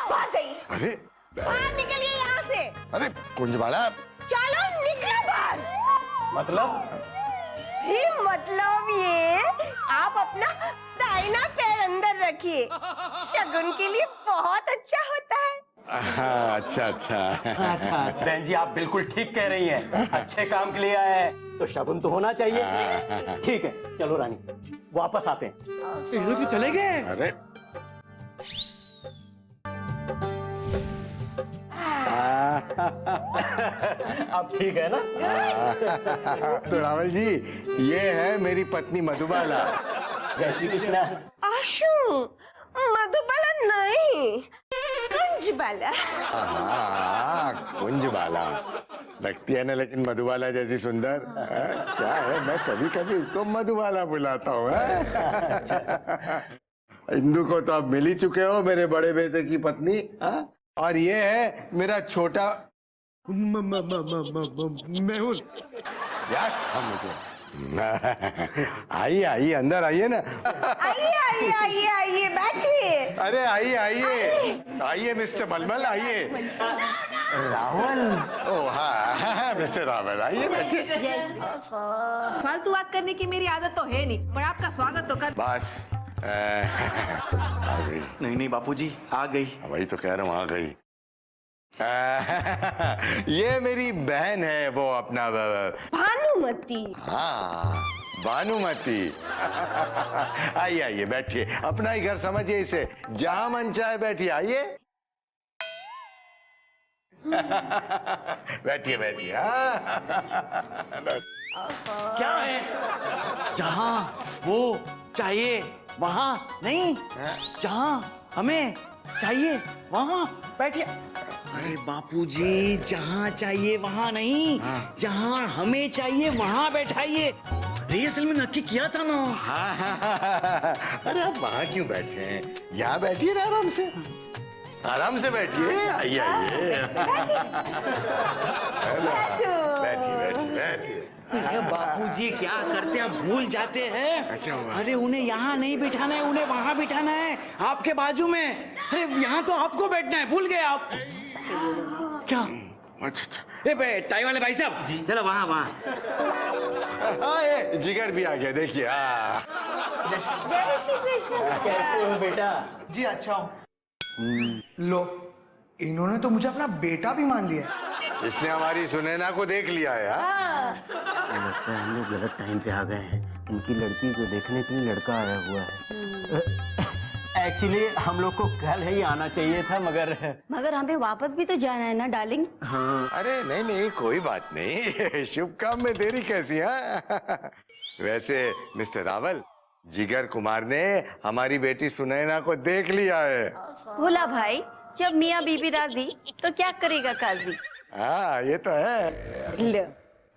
बाहर जाइए। अरे बाहर निकलिए यहाँ से। अरे कुंजबाला, चलो निकलो बाहर। मतलब ये आप अपना दाहिना पैर अंदर रखिए, शगुन के लिए बहुत अच्छा होता है। अच्छा अच्छा अच्छा बहन जी, आप बिल्कुल ठीक कह रही हैं। अच्छे काम के लिए आए हैं तो शगुन तो होना चाहिए। ठीक है, चलो रानी वापस आते हैं। ये लोग तो चले गए। अरे अब ठीक है ना? तो रावल जी, ये है मेरी पत्नी मधुबाला। जय श्री कृष्णा। आशु, मधुबाला नहीं, कुंजबाला। कुंजबाला लगती है ना, लेकिन मधुबाला जैसी सुंदर। क्या है, मैं कभी कभी इसको मधुबाला बुलाता हूँ। इंदु को तो आप मिल ही चुके हो, मेरे बड़े बेटे की पत्नी। और ये है मेरा छोटा मेहुल। यार मुझे आइए आइए, अंदर आइए ना। आइए आइए आइए आइए, बैठिए। अरे आइए आइए आइए मिस्टर मलमल, आइए। रावल। ओ हाँ मिस्टर रावल, आइए बैठिए। फालतू बात करने की मेरी आदत तो है नहीं, पर आपका स्वागत तो कर। बस आ गई। नहीं बापूजी, आ गई। वही तो कह रहा हूँ, आ गई। ये मेरी बहन है, वो अपना भानुमति। हाँ भानुमति। आइए आइए बैठिए, अपना ही घर समझिए इसे, जहां मन चाहे बैठिए। आइए बैठिए बैठिए। क्या है? जहाँ वो चाहिए वहाँ नहीं, जहाँ हमें चाहिए वहाँ बैठिए। अरे बापूजी, जहाँ चाहिए वहाँ नहीं, जहाँ हमें चाहिए वहाँ बैठाइए। रिहर्सल में नक्की किया था ना। अरे आप वहाँ क्यों बैठे हैं, यहाँ बैठिए ना, आराम से आराम से बैठिए। आइए आइए बैठिए बैठिए बैठिए। अरे बापूजी क्या करते हैं, भूल जाते हैं। अरे उन्हें यहाँ नहीं बिठाना है, उन्हें वहाँ बिठाना है, आपके बाजू में। अरे यहाँ तो आपको बैठना है, भूल गए आप क्या? अच्छा ए टाई वाले भाई साहब जी, चलो वहाँ वहाँ। जिगर भी आ गया, देखिए। जय श्री कृष्ण। कैसे हो बेटा? जी अच्छा हूँ। लो, इन्होंने तो मुझे अपना बेटा भी मान लिया। इसने हमारी सुनैना को देख लिया है। लगता है हम लोग गलत टाइम पे आ गए हैं। इनकी लड़की को देखने के लिए लड़का आया हुआ है। एक्चुअली हम लोग को कल ही आना चाहिए था, मगर हमें वापस भी तो जाना है ना डार्लिंग। हाँ। अरे नहीं नहीं, कोई बात नहीं, शुभ काम में देरी कैसी है। वैसे मिस्टर रावल, जिगर कुमार ने हमारी बेटी सुनैना को देख लिया है। भोला भाई, जब मियाँ बीबी राजी तो क्या करेगा काजी। हाँ ये तो है। लो।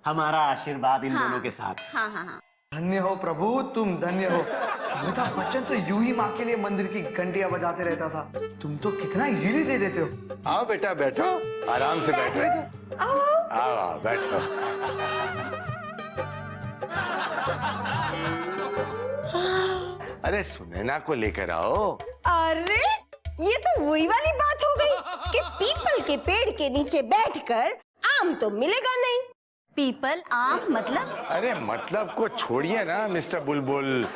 हमारा आशीर्वाद इन दोनों के साथ। हाँ हाँ हाँ। धन्य हो प्रभु, तुम धन्य हो। अमिताभ बच्चन तो यूं ही माँ के लिए मंदिर की घंटियां बजाते रहता था, तुम तो कितना इजीली दे देते हो। आओ बेटा बैठो, आराम से बैठो। आओ बैठो। अरे सुनैना को लेकर आओ। अरे ये तो वही वाली बात हो गई कि पीपल के पेड़ के नीचे बैठकर आम तो मिलेगा नहीं। पीपल आम मतलब? अरे मतलब को छोड़िए ना मिस्टर बुलबुल।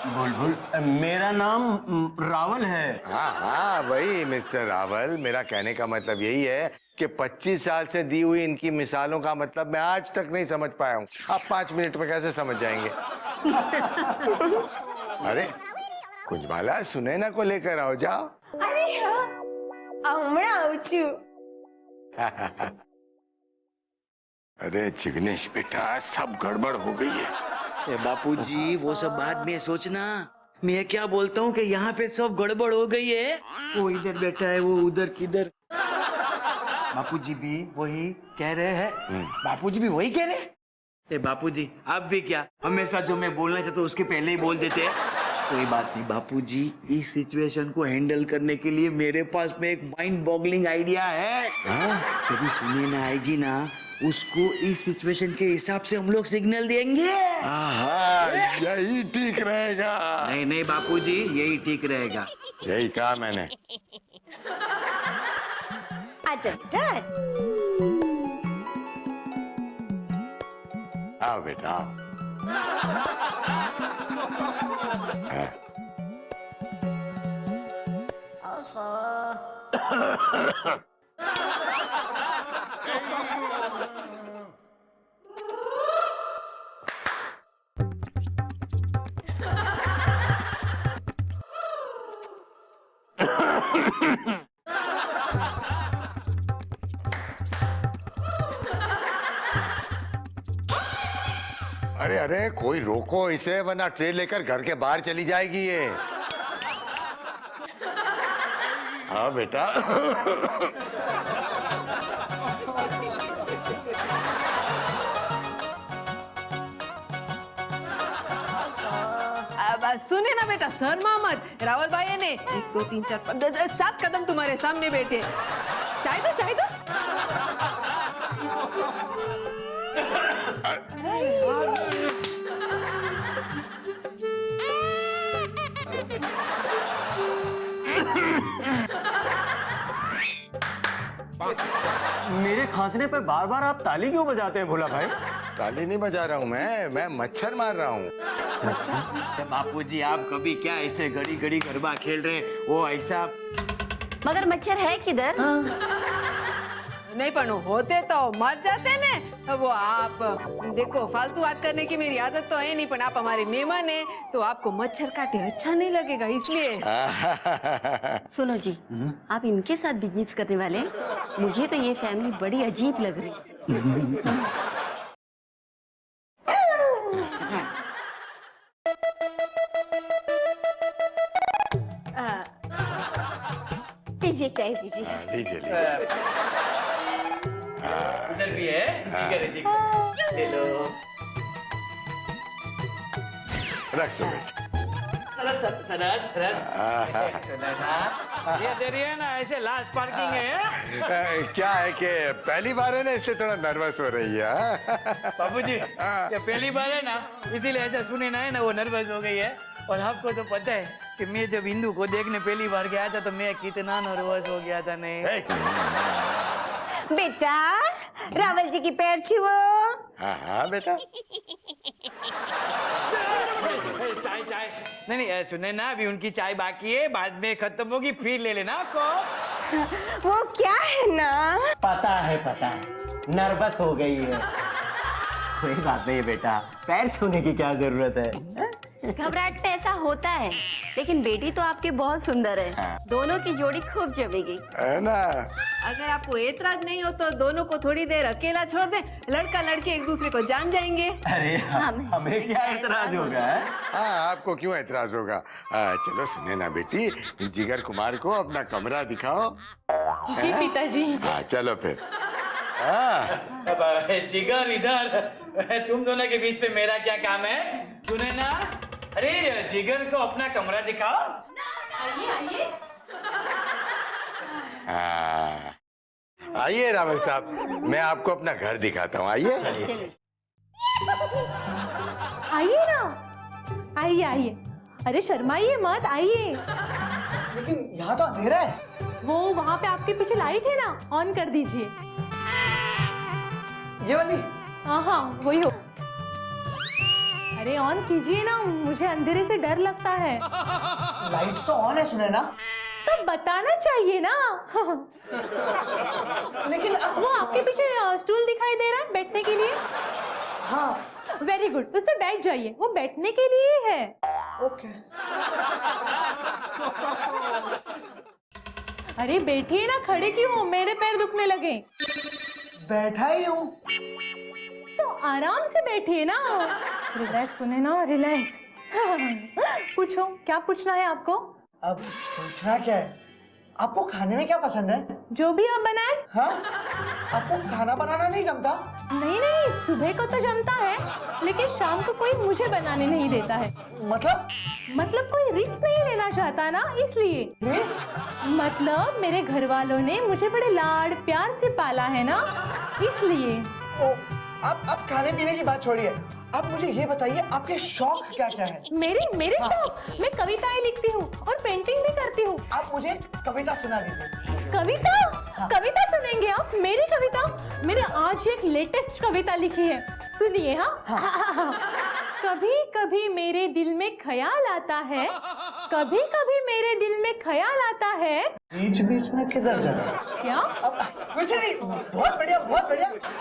बुलबुल? मेरा नाम रावल है। हाँ हाँ वही मिस्टर रावल। मेरा कहने का मतलब यही है कि 25 साल से दी हुई इनकी मिसालों का मतलब मैं आज तक नहीं समझ पाया हूँ। आप 5 मिनट में कैसे समझ जाएंगे? अरे कुंजबाला, सुनैना को लेकर आओ, जाओ। अरे हाँ, हमણાં આવું છું। अरे जिग्नेश बेटा, सब गड़बड़ हो गई है। बापूजी वो सब बाद में सोचना, मैं क्या बोलता हूँ कि यहाँ पे सब गड़बड़ हो गई है। वो इधर बैठा है, वो उधर किधर। बापूजी भी वही कह रहे हैं। बापूजी भी वही कह रहे हैं। बापूजी आप भी क्या, हमेशा जो मैं बोलना चाहता हूँ उसके पहले ही बोल देते हैं। कोई बात नहीं बापूजी, इस सिचुएशन को हैंडल करने के लिए मेरे पास में एक माइंड बॉगलिंग आइडिया है। जब भी सुनैना आएगी ना, उसको इस सिचुएशन के हिसाब से हम लोग सिग्नल देंगे। यही ठीक रहेगा। नहीं नहीं बापूजी, यही ठीक रहेगा। यही कहा मैंने। आजा बेटा आजा। आओ बेटा आओ। हाँ। अरे अरे कोई रोको इसे वरना ट्रे लेकर घर के बाहर चली जाएगी ये। हाँ बेटा। अब सुने ना बेटा, शर्मा मत। रावल भाई ने 1 2 3 4 5 7 कदम तुम्हारे सामने बैठे। चाय दो चाय दो। मेरे खांसने पर बार बार आप ताली क्यों बजाते हैं भोला भाई? ताली नहीं बजा रहा हूँ मैं मच्छर मार रहा हूँ। बापूजी आप कभी क्या ऐसे घड़ी घड़ी गरबा खेल रहे हैं, वो ऐसा। मगर मच्छर है किधर? नहीं पण होते तो मर जाते ने। वो आप देखो, फालतू बात करने की मेरी आदत तो है नहीं, पण आप हमारे मेहमान हैं तो आपको मच्छर काटे अच्छा नहीं लगेगा, इसलिए। सुनो जी, आप इनके साथ बिजनेस करने वाले हैं? मुझे तो ये फैमिली बड़ी अजीब लग रही। पीजिए चाय पीजिए। लीजिए लीजिए। इधर भी है, जिगर है, जिगर। ले लो। रख दो बेटा। सरस सरस सरस। सुना ना, ये दे रही है ना, ऐसे लास्ट पार्किंग है। क्या है कि पहली बार है ना, इसलिए थोड़ा नर्वस हो रही है। बाबूजी, ये पहली बार है ना, इसीलिए ऐसा सुने ना है ना, वो नर्वस हो गई है। और आपको तो पता है कि मैं जब हिंदू को देखने पहली बार गया था तो मैं कितना नर्वस हो गया था। नहीं बेटा, रावल जी की पैर छुओ। हाँ बेटा। चाय चाय नहीं सुने ना, अभी उनकी चाय बाकी है, बाद में खत्म होगी फिर ले लेना आपको। वो क्या है ना, पता है नर्वस हो गई है। कोई बात नहीं बेटा, पैर छूने की क्या जरूरत है? घबराहट पे ऐसा होता है, लेकिन बेटी तो आपकी बहुत सुंदर है। हाँ। दोनों की जोड़ी खूब जमेगी। है ना। अगर आपको एतराज नहीं हो तो दोनों को थोड़ी देर अकेला छोड़ दें, लड़का लड़की एक दूसरे को जान जाएंगे। अरे हमें क्या एतराज होगा? हाँ आपको क्यों एतराज होगा? चलो सुने ना बेटी, जिगर कुमार को अपना कमरा दिखाओ। जी पिताजी। हाँ चलो फिर। जिगर इधर, तुम दोनों के बीच पे मेरा क्या काम है? सुने ना, अरे जिगर को अपना कमरा दिखाओ। आइए आइए रावल साहब, मैं आपको अपना घर दिखाता हूँ। आइए। आइए ना, आइए। अरे शर्माइए मत, आइए। लेकिन यहाँ तो अंधेरा है। वो वहाँ पे आपके पीछे लाइट है ना, ऑन कर दीजिए। ये वाली? हाँ वही हो। अरे ऑन कीजिए ना, मुझे अंधेरे से डर लगता है। लाइट्स तो ऑन है सुने ना। तो बताना चाहिए ना। लेकिन अब वो आपके पीछे स्टूल दिखाई दे रहा है बैठने के लिए। हाँ वेरी गुड, उस पर बैठ जाइए, वो बैठने के लिए ही है। ओके। अरे बैठिए ना, खड़े क्यों हो? मेरे पैर दुखने लगे। बैठा ही हूँ। तो आराम से बैठिए ना। रिलैक्स होने ना, रिलैक्स। पूछो, क्या पूछना है आपको? अब पूछना क्या है? आपको खाने में क्या पसंद है? जो भी आप बनाए। हाँ? आपको खाना बनाना नहीं जमता? नहीं, सुबह को तो जमता है, लेकिन शाम को कोई मुझे बनाने नहीं देता है। मतलब कोई रिस्क नहीं लेना चाहता ना, इसलिए। रिस्क? मतलब मेरे घर वालों ने मुझे बड़े लाड प्यार से पाला है ना, इसलिए। अब खाने पीने की बात छोड़िए, आप मुझे ये बताइए आपके शौक क्या क्या है? मेरे शौक, मैं कविताएं लिखती हूँ और पेंटिंग भी करती हूँ। आप मुझे कविता सुना दीजिए। कविता? कविता सुनेंगे आप? मेरी कविता? मैंने आज एक लेटेस्ट कविता लिखी है, सुनिए। हाँ, कभी कभी मेरे दिल में ख्याल आता है, कभी कभी मेरे दिल में ख्याल आता है। बीच बीच में किधर जा रहे हैं? क्या? अब कुछ नहीं, बहुत बढ़िया,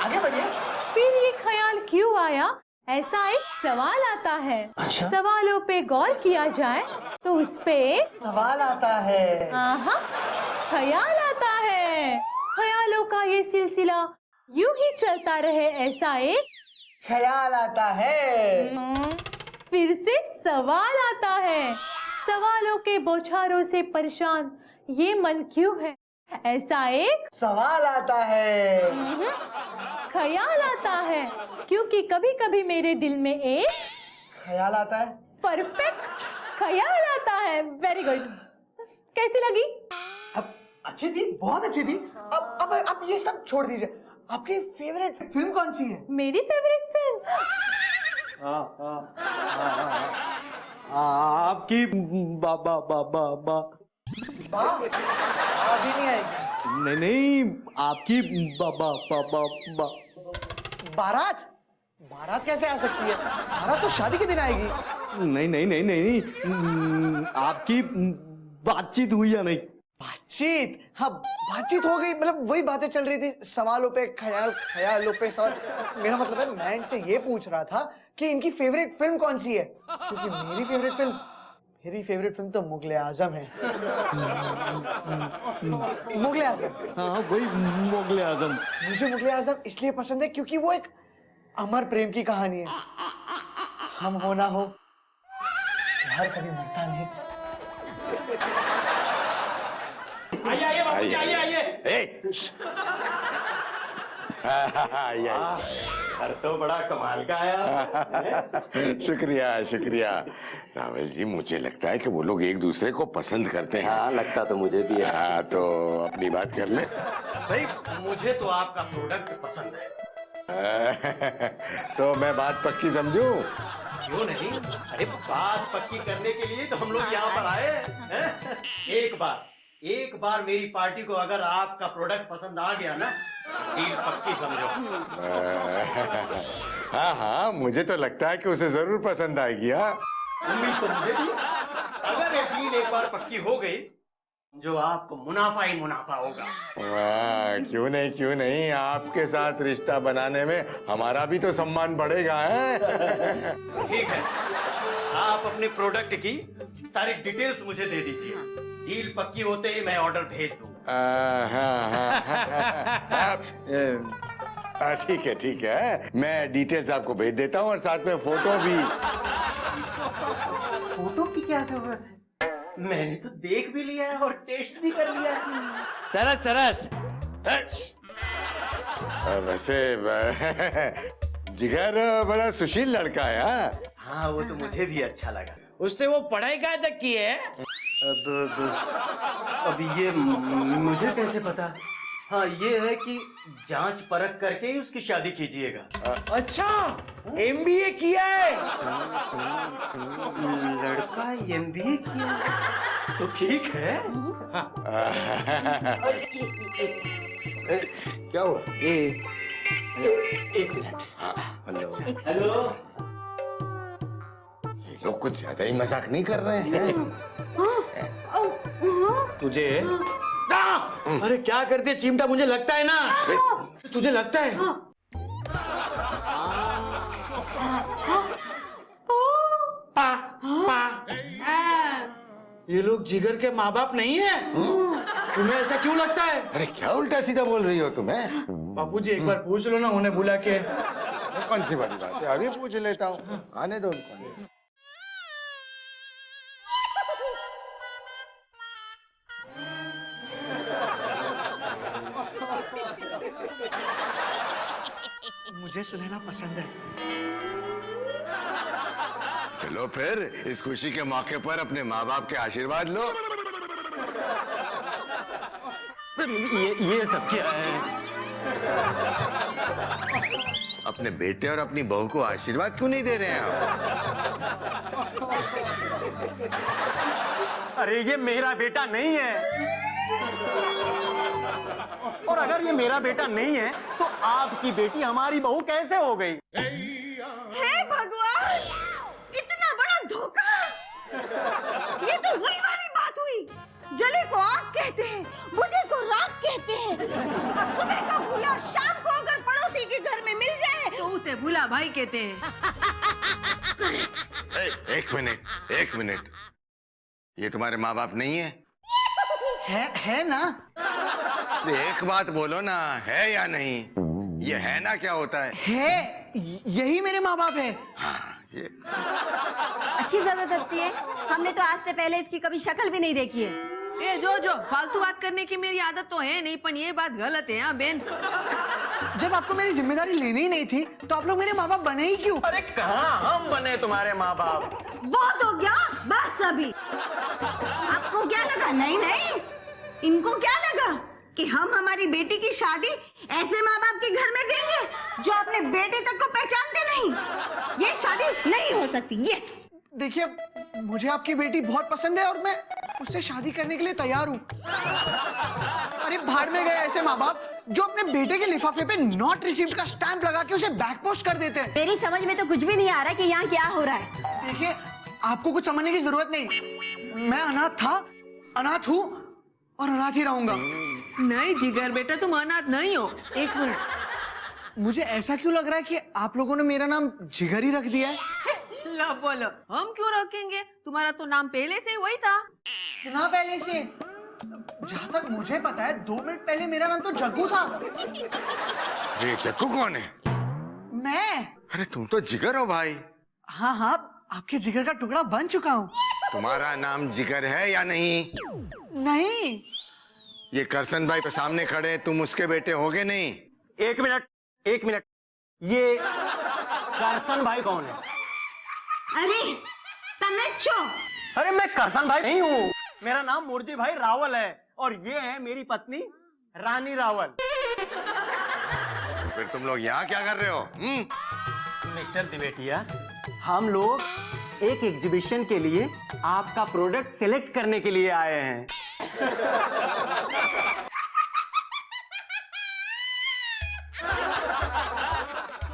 आगे बढ़िए। फिर ये ख्याल क्यों आया, ऐसा एक सवाल आता है। अच्छा? सवालों पे गौर किया जाए तो उस पे सवाल आता है। आहा, ख्याल आता है। ख्यालों का ये सिलसिला यूं ही चलता रहे, ऐसा एक ख्याल आता है। फिर से सवाल आता है। सवालों के बौछारों से परेशान ये मन क्यों है, ऐसा एक सवाल आता है। ख्याल आता है, क्योंकि कभी कभी मेरे दिल में एक ख्याल आता है। परफेक्ट ख्याल आता है। Very good. कैसी लगी? अब अच्छी थी, बहुत अच्छी थी। अब ये सब छोड़ दीजिए। आपकी फेवरेट फिल्म कौन सी है? मेरी फेवरेट फिल्म? आपकी बाबा बाबा बा अभी नहीं आएगी। नहीं, आपकी बाबा बाबा बा बारात? बारात कैसे आ सकती है? बारात तो शादी के दिन आएगी। नहीं, आपकी बातचीत हुई या नहीं? बातचीत? हाँ, बातचीत हो गई। मतलब वही बातें चल रही थी, सवालों पे ख्यालों पे सवाल। मेरा मतलब है, मैं इनसे ये पूछ रहा था कि इनकी फेवरेट फिल्म कौन सी है, क्योंकि मेरी फेवरेट फिल्म तो मुगले आजम है। मुगले आजम। हाँ, वही मुगले आजम। मुझे मुगले आजम इसलिए पसंद है क्योंकि वो एक अमर प्रेम की कहानी है। हम हो ना हो, प्यार कभी मरता नहीं। घर तो बड़ा कमाल का है। शुक्रिया रावल जी, मुझे लगता है कि वो लोग एक दूसरे को पसंद करते हैं। हाँ, लगता तो मुझे भी है। हाँ, तो अपनी बात कर ले। भाई मुझे तो आपका प्रोडक्ट पसंद है। तो मैं बात पक्की समझूं? क्यों नहीं? अरे बात पक्की करने के लिए तो हम लोग यहाँ पर आए हैं। एक बार मेरी पार्टी को अगर आपका प्रोडक्ट पसंद आ गया ना, डील पक्की समझो। हाँ, मुझे तो लगता है कि उसे जरूर पसंद आएगी। हाँ, उम्मीद तो मुझे भी। अगर ये डील एक बार पक्की हो गई, जो आपको मुनाफा ही मुनाफा होगा। वाह, क्यों नहीं, आपके साथ रिश्ता बनाने में हमारा भी तो सम्मान बढ़ेगा। है ठीक है, आप अपने प्रोडक्ट की सारी डिटेल्स मुझे दे दीजिए। डील पक्की होते ही मैं ऑर्डर भेज दूंगा। ठीक है, मैं डिटेल्स आपको भेज देता हूँ और साथ में फोटो भी। फोटो की क्या जरूरत है? मैंने तो देख भी लिया है और टेस्ट भी कर लिया है। सरस। वैसे जिगर बड़ा सुशील लड़का है। हाँ, वो तो मुझे भी अच्छा लगा। उसने वो पढ़ाई कहाँ तक की है? अब ये मुझे कैसे पता? हाँ, ये है कि जांच परख करके ही उसकी शादी कीजिएगा। अच्छा, MBA किया है? लड़का MBA किया है? तो ठीक है। क्या हुआ? एक मिनट। हेलो। ये लोग कुछ ज्यादा ही मजाक नहीं कर रहे हैं? तुझे अरे क्या करते चिमटा, मुझे लगता है ना। तुझे लगता है? पा ये लोग जिगर के माँ बाप नहीं है। तुम्हें ऐसा क्यों लगता है? अरे क्या उल्टा सीधा बोल रही हो तुम्हें? बापूजी एक बार पूछ लो ना उन्हें बुला के। कौन सी बड़ी बात है, अभी पूछ लेता हूँ। आने दो उनको। मुझे सुनहरा पसंद है। चलो फिर इस खुशी के मौके पर अपने माँ बाप के आशीर्वाद लो। ये सब क्या है? अपने बेटे और अपनी बहू को आशीर्वाद क्यों नहीं दे रहे हैं आप? अरे ये मेरा बेटा नहीं है, और अगर ये मेरा बेटा नहीं है तो आपकी बेटी हमारी बहू कैसे हो गई? हे भगवान, इतना बड़ा धोखा! ये तो वही वाली बात हुई। जले को आग कहते हैं, बुझे को राख कहते हैं, और सुबह का भूला शाम को अगर पड़ोसी के घर में मिल जाए तो उसे भूला भाई कहते हैं। एक मिनट, ये तुम्हारे माँ बाप नहीं है? है ना? एक बात बोलो ना, है या नहीं? ये है ना क्या होता है? यही मेरे माँ बाप है। हाँ, ये अच्छी जबरदस्ती है, हमने तो आज से पहले इसकी कभी शक्ल भी नहीं देखी है। ए जो फालतू बात करने की मेरी आदत तो है नहीं, पर ये बात गलत है। हाँ बेन, जब आपको मेरी जिम्मेदारी लेनी ही नहीं थी तो आप लोग मेरे माँ बाप बने ही क्यों? अरे कहाँ हम बने तुम्हारे माँ बाप? बहुत हो गया बस। अभी आपको क्या लगा? नहीं, इनको क्या लगा कि हम हमारी बेटी की शादी ऐसे माँ बाप के घर में देंगे जो अपने बेटे तक को पहचानते नहीं? ये शादी नहीं हो सकती। यस, देखिए, मुझे आपकी बेटी बहुत पसंद है और मैं उससे शादी करने के लिए तैयार हूँ। अरे भाड़ में गए ऐसे माँ बाप जो अपने बेटे के लिफाफे पे नॉट रिसीव्ड का स्टैंप लगा के उसे बैक पोस्ट कर देते हैं। मेरी समझ में तो कुछ भी नहीं आ रहा कि यहाँ क्या हो रहा है। देखिए, आपको कुछ समझने की जरूरत नहीं। मैं अनाथ था, अनाथ हूँ और अनाथ ही रहूंगा। नहीं जिगर बेटा, तुम अनाथ नहीं हो। एक मिनट, मुझे ऐसा क्यों लग रहा है कि आप लोगों ने मेरा नाम जिगर ही रख दिया है? लो बोलो, हम क्यों रखेंगे? तुम्हारा तो नाम पहले से वही था। ना पहले से? जहाँ तक मुझे पता है 2 मिनट पहले मेरा नाम तो जग्गू था। ये जग्गू कौन है? मैं? अरे तुम तो जिगर हो भाई। हाँ, आपके जिगर का टुकड़ा बन चुका हूँ। तुम्हारा नाम जिगर है या नहीं? नहीं। ये करसन भाई के सामने खड़े, तुम उसके बेटे होगे नहीं? एक मिनट, ये करसन भाई कौन है? अरे तमेच्छो, अरे मैं करसन भाई नहीं हूँ, मेरा नाम मुर्जी भाई रावल है और ये है मेरी पत्नी रानी रावल। फिर तुम लोग यहाँ क्या कर रहे हो? मिस्टर दिवेटिया, हम लोग एक एग्जीबिशन के लिए आपका प्रोडक्ट सिलेक्ट करने के लिए आए हैं।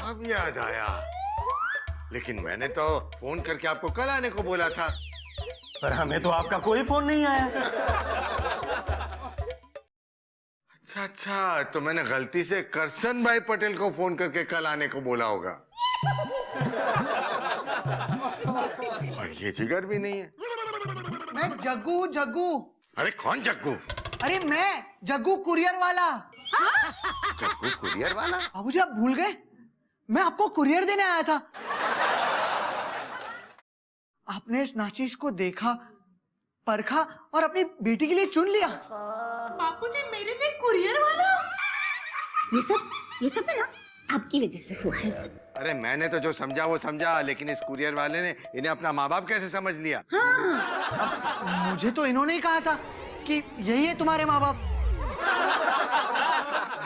अब याद आया, लेकिन मैंने तो फोन करके आपको कल आने को बोला था। पर हमें तो आपका कोई फोन नहीं आया। अच्छा, तो मैंने गलती से करसन भाई पटेल को फोन करके कल आने को बोला होगा। और ये जिगर भी नहीं है। मैं जग्गू। अरे कौन जग्गू? अरे मैं जग्गू कुरियर वाला। जग्गू कुरियर वाला? बाबूजी आप भूल गए? मैं आपको कुरियर देने आया था। आपने इस नाचीज को देखा, परखा और अपनी बेटी के लिए चुन लिया। बापूजी मेरे लिए कुरियर वाला? ये सब है ना आपकी वजह से हुआ है। अरे मैंने तो जो समझा वो समझा, लेकिन इस कुरियर वाले ने इन्हें अपना माँ बाप कैसे समझ लिया? मुझे तो इन्होंने ही कहा था कि यही है तुम्हारे माँ बाप।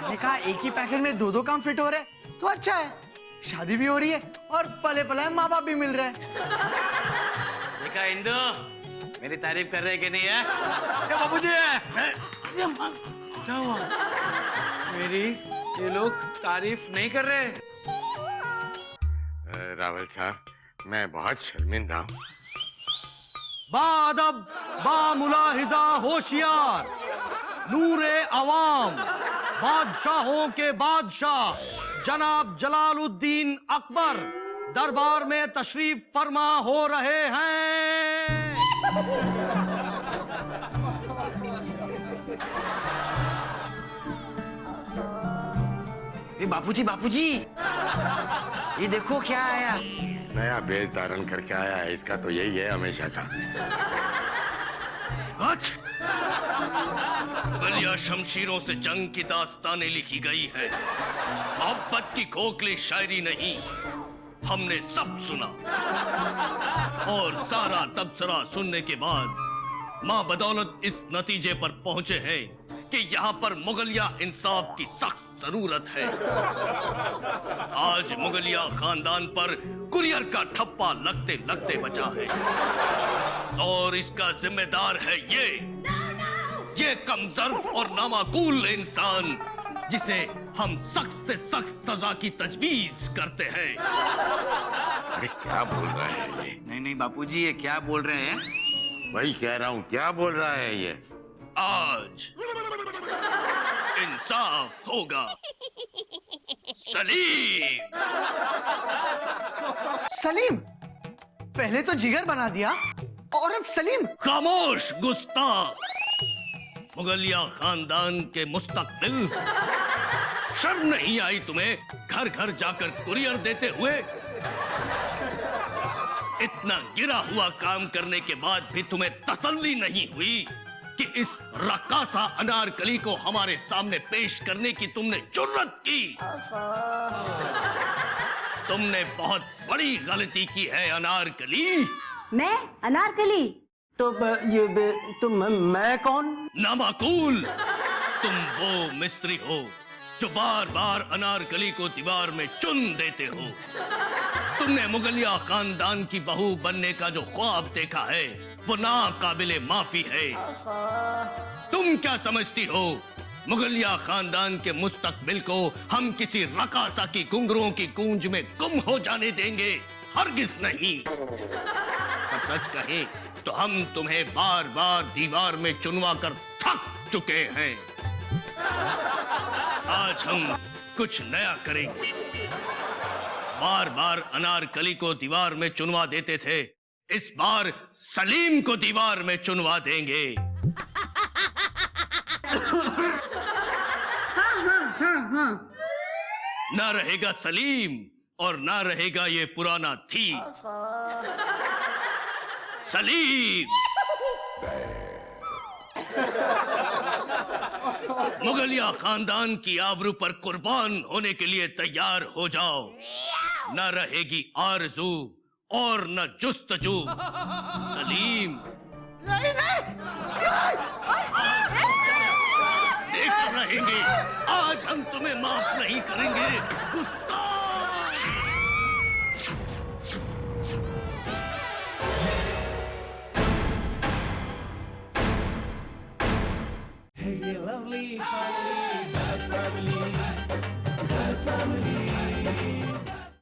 मैंने कहा एक ही पैकेट में 2 काम फिट हो रहे तो अच्छा है, शादी भी हो रही है और पले पले माँ बाप भी मिल रहे हैं। देखा इंदु, मेरी तारीफ कर रहे कि नहीं है? क्या बाबूजी है? क्या हुआ? मेरी ये लोग तारीफ नहीं कर रहे। रावल साहब, मैं बहुत शर्मिंदा हूँ। बादब बामुलाहिजा होशियार, नूरे अवाम, बादशाहों के बादशाह जनाब जलालुद्दीन अकबर दरबार में तशरीफ फरमा हो रहे हैं। बापूजी, ये देखो क्या आया। नया भेष धारण करके आया है, इसका तो यही है हमेशा का। बलिया शमशीरों से जंग की दास्तानें लिखी गई है, मोहब्बत की खोखली शायरी नहीं। हमने सब सुना और सारा तबसरा सुनने के बाद मां बदौलत इस नतीजे पर पहुंचे हैं कि यहाँ पर मुगलिया इंसाफ की सख्त जरूरत है। आज मुगलिया खानदान पर कुरियर का ठप्पा लगते लगते बचा है और इसका जिम्मेदार है ये कमजोर और नामाकूल इंसान जिसे हम सख्त से सख्त सजा की तजवीज करते हैं। अरे क्या बोल रहा है ये? नहीं बापूजी, ये क्या बोल रहे हैं? वही कह रहा हूँ, क्या बोल रहा है ये? आज इंसाफ होगा। सलीम सलीम, पहले तो जिगर बना दिया और अब सलीम। खामोश गुस्ताख, मुगलिया खानदान के मुस्तकबिल, शर्म नहीं आई तुम्हें घर घर जाकर कुरियर देते हुए? इतना गिरा हुआ काम करने के बाद भी तुम्हें तसल्ली नहीं हुई कि इस रक्कासा अनारकली को हमारे सामने पेश करने की तुमने जुर्रत की। तुमने बहुत बड़ी गलती की है अनारकली। मैं अनारकली? तो तो मैं कौन? नामाकूल, तुम वो मिस्त्री हो जो बार बार अनारकली को दीवार में चुन देते हो। तुमने मुगलिया खानदान की बहू बनने का जो ख्वाब देखा है वो नाकाबिले माफी है। तुम क्या समझती हो मुगलिया खानदान के मुस्तकबिल को हम किसी रकासा की घुंघरुओं की गूंज में गुम हो जाने देंगे? हरगिज नहीं। पर सच कहे तो हम तुम्हें बार बार दीवार में चुनवा कर थक चुके हैं। आज हम कुछ नया करेंगे। बार बार अनारकली को दीवार में चुनवा देते थे, इस बार सलीम को दीवार में चुनवा देंगे। हाँ। ना रहेगा सलीम और ना रहेगा ये पुराना थी। सलीम, मुगलिया खानदान की आबरू पर कुर्बान होने के लिए तैयार हो जाओ। न रहेगी आरज़ू और न जुस्तजू। सलीम, देख रहेंगे, आज हम तुम्हें माफ नहीं करेंगे। गुस्ताख! Hey, you lovely heart.